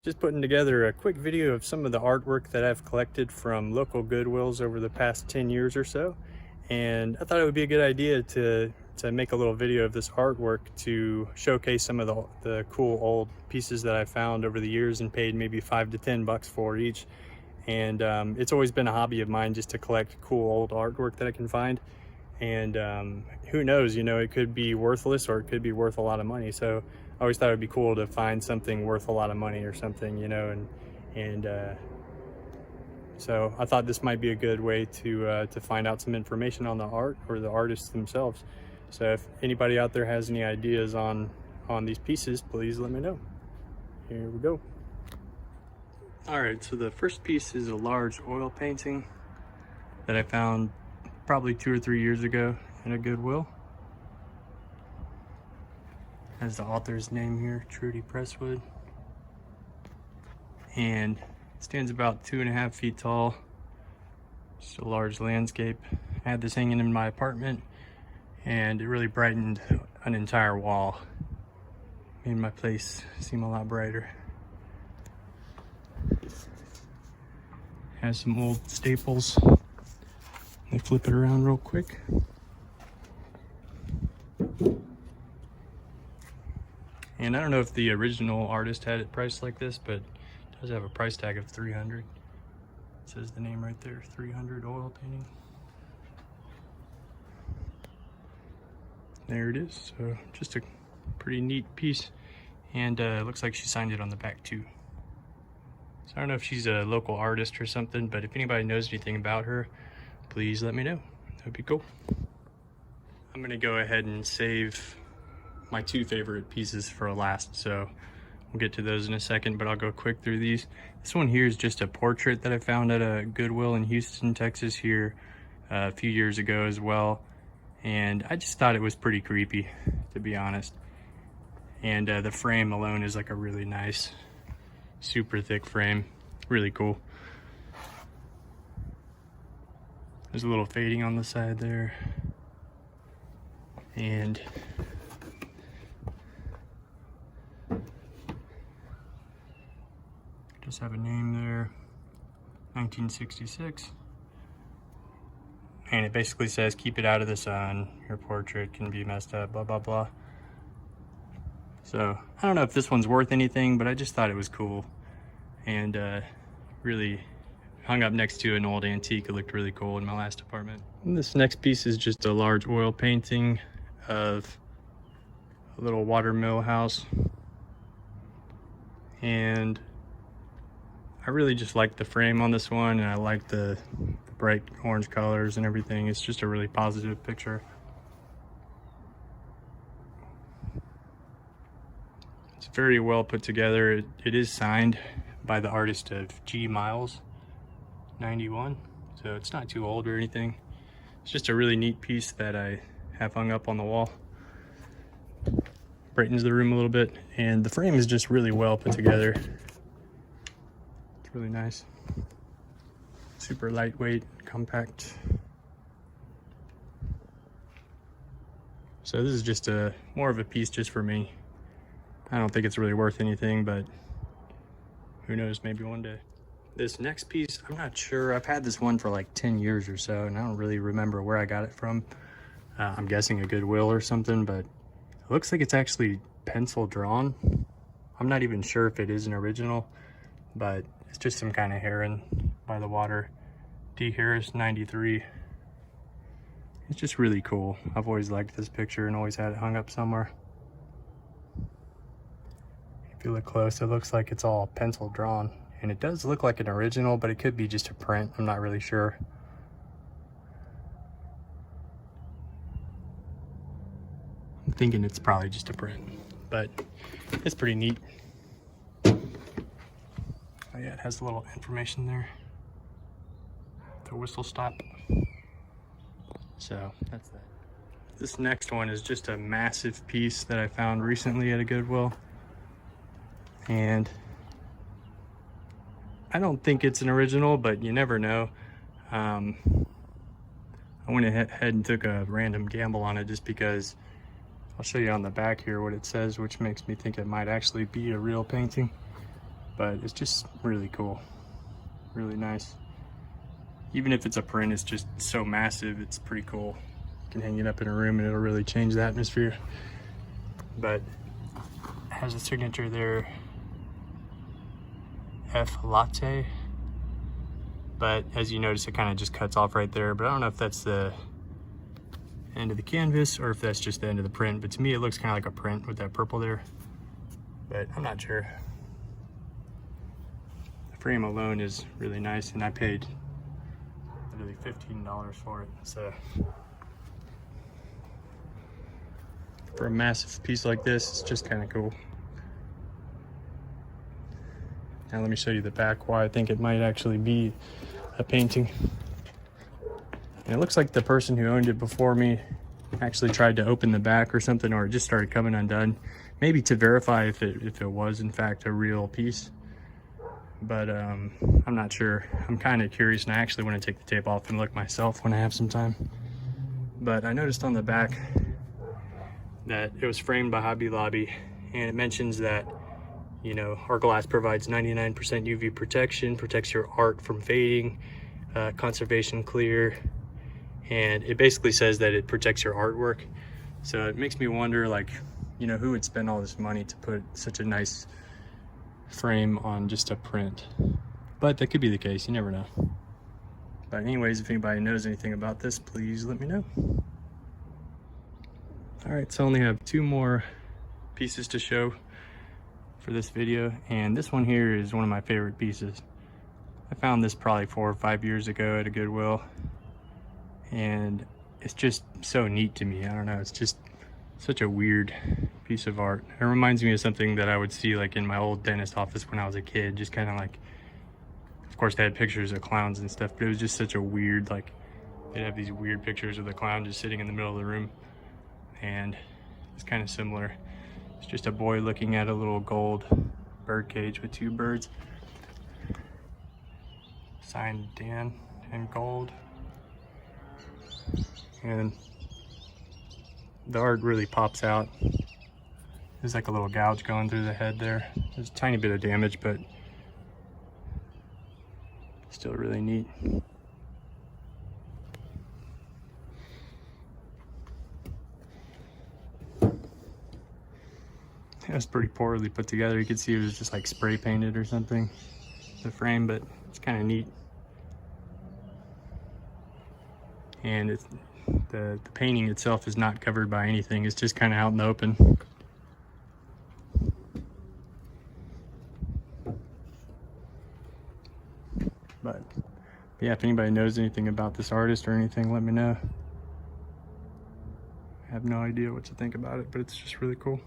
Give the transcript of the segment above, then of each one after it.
Just putting together a quick video of some of the artwork that I've collected from local Goodwills over the past 10 years or so. And I thought it would be a good idea to make a little video of this artwork to showcase some of the cool old pieces that I found over the years and paid maybe $5 to $10 for each. And it's always been a hobby of mine just to collect cool old artwork that I can find. And who knows, you know, it could be worthless or it could be worth a lot of money. So I always thought it'd be cool to find something worth a lot of money or something, you know, and so I thought this might be a good way to find out some information on the art or the artists themselves. So if anybody out there has any ideas on these pieces, please let me know. Here we go. All right, so the first piece is a large oil painting that I found probably 2 or 3 years ago in a Goodwill. Has the author's name here, Trudy Presswood, and it stands about 2.5 feet tall. Just a large landscape. I had this hanging in my apartment and it really brightened an entire wall. Made my place seem a lot brighter. Has some old staples. Let me flip it around real quick. And I don't know if the original artist had it priced like this, but it does have a price tag of $300. It says the name right there, 300 oil painting. There it is. So just a pretty neat piece. And it looks like she signed it on the back too. So I don't know if she's a local artist or something, but if anybody knows anything about her, please let me know. That'd be cool. I'm gonna go ahead and save my 2 favorite pieces for last, so we'll get to those in a second, but I'll go quick through these. This one here is just a portrait that I found at a Goodwill in Houston, Texas here a few years ago as well, and I just thought it was pretty creepy, to be honest. And the frame alone is like a really nice, super thick frame, really cool. There's a little fading on the side there, and just have a name there, 1966. And it basically says, keep it out of the sun, your portrait can be messed up, blah, blah, blah. So I don't know if this one's worth anything, but I just thought it was cool. And really hung up next to an old antique. It looked really cool in my last apartment. And this next piece is just a large oil painting of a little watermill house. And I really just like the frame on this one, and I like the bright orange colors and everything. It's just a really positive picture. It's very well put together. It is signed by the artist of G. Miles, 91, so it's not too old or anything. It's just a really neat piece that I have hung up on the wall. Brightens the room a little bit, and the frame is just really well put together. It's really nice. Super lightweight, compact. So this is just more of a piece just for me. I don't think it's really worth anything, but who knows, maybe one day. This next piece, I'm not sure. I've had this one for like 10 years or so, and I don't really remember where I got it from. I'm guessing a Goodwill or something, but it looks like it's actually pencil drawn. I'm not even sure if it is an original, but it's just some kind of heron by the water. D. Harris, 93. It's just really cool. I've always liked this picture and always had it hung up somewhere. If you look close, it looks like it's all pencil drawn. And it does look like an original, but it could be just a print. I'm not really sure. I'm thinking it's probably just a print, but it's pretty neat. Oh yeah, it has a little information there. The whistle stop. So that's that. This next one is just a massive piece that I found recently at a Goodwill. And I don't think it's an original, but you never know. I went ahead and took a random gamble on it just because I'll show you on the back here what it says, which makes me think it might actually be a real painting. but it's just really cool, really nice. Even if it's a print, it's just so massive, it's pretty cool. You can hang it up in a room and it'll really change the atmosphere. But it has a signature there, F Latte. But as you notice, it kind of just cuts off right there. But I don't know if that's the end of the canvas or if that's just the end of the print. But to me, it looks kind of like a print with that purple there. But I'm not sure. The frame alone is really nice, and I paid literally $15 for it. So for a massive piece like this, it's just kind of cool. Now let me show you the back, why I think it might actually be a painting. And it looks like the person who owned it before me actually tried to open the back or something, or it just started coming undone. Maybe to verify if it was in fact a real piece. But I'm not sure. I'm kind of curious, and I actually want to take the tape off and look myself when I have some time. But I noticed on the back that it was framed by Hobby Lobby, and it mentions that, you know, our glass provides 99% UV protection, protects your art from fading, conservation clear, and it basically says that it protects your artwork. So it makes me wonder, like, you know, who would spend all this money to put such a nice frame on just a print? But that could be the case, you never know. But anyways, if anybody knows anything about this, please let me know. All right, so I only have 2 more pieces to show for this video, and this one here is one of my favorite pieces. I found this probably 4 or 5 years ago at a Goodwill, and it's just so neat to me. I don't know, it's just such a weird piece of art. It reminds me of something that I would see like in my old dentist office when I was a kid, just kind of like, of course they had pictures of clowns and stuff, but it was just such a weird, like, they'd have these weird pictures of the clown just sitting in the middle of the room, and it's kind of similar. It's just a boy looking at a little gold bird cage with 2 birds. Signed Dan in gold. And the art really pops out. There's like a little gouge going through the head there. There's a tiny bit of damage, but still really neat. It was pretty poorly put together. You could see it was just like spray painted or something, the frame, but it's kind of neat. And it's, the painting itself is not covered by anything. It's just kind of out in the open. But yeah, if anybody knows anything about this artist or anything, let me know. I have no idea what to think about it, but it's just really cool.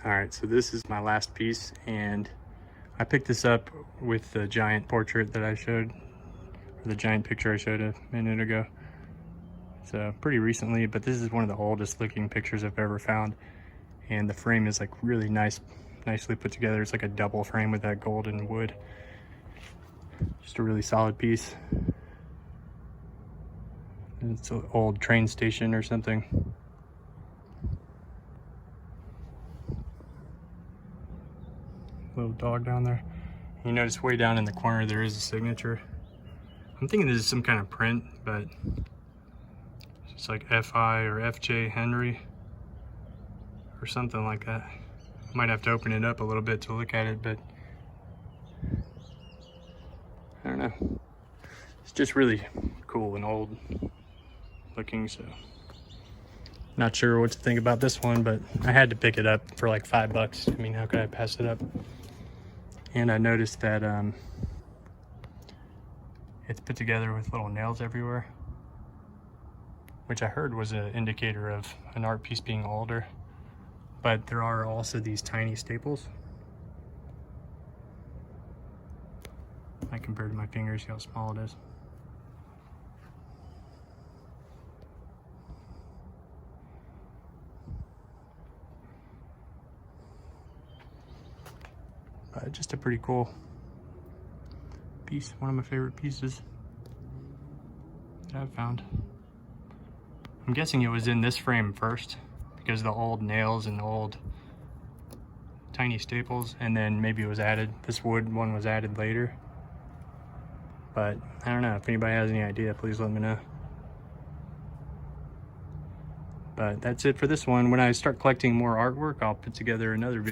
All right, so this is my last piece, and I picked this up with the giant portrait that I showed, or the giant picture I showed a minute ago. So pretty recently, but this is one of the oldest looking pictures I've ever found. And the frame is like really nicely put together. It's like a double frame with that gold and wood. Just a really solid piece. It's an old train station or something. Little dog down there. You notice way down in the corner there is a signature. I'm thinking this is some kind of print, but it's like FI or FJ Henry or something like that. I might have to open it up a little bit to look at it, but I don't know. It's just really cool and old looking, so not sure what to think about this one, but I had to pick it up for like $5. I mean, how could I pass it up? And I noticed that it's put together with little nails everywhere, which I heard was an indicator of an art piece being older. But there are also these tiny staples. I compared to my fingers, see how small it is. Just a pretty cool piece, one of my favorite pieces that I've found. I'm guessing it was in this frame first because the old nails and the old tiny staples, and then maybe it was added, this wood one was added later. But I don't know, if anybody has any idea, please let me know. But that's it for this one. When I start collecting more artwork, I'll put together another video.